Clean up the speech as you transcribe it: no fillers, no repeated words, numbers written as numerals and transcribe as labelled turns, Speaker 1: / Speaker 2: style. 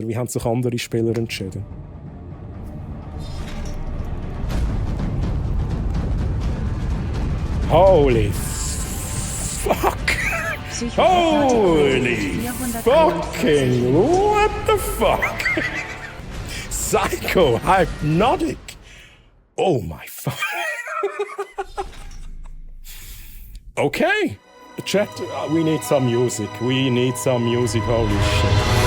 Speaker 1: wie haben sich andere Spieler entschieden? Holy fuck! Holy fucking what the fuck? Psycho Hypnotic! Oh my fuck! Okay, chat. We need some music. We need some music. Holy shit!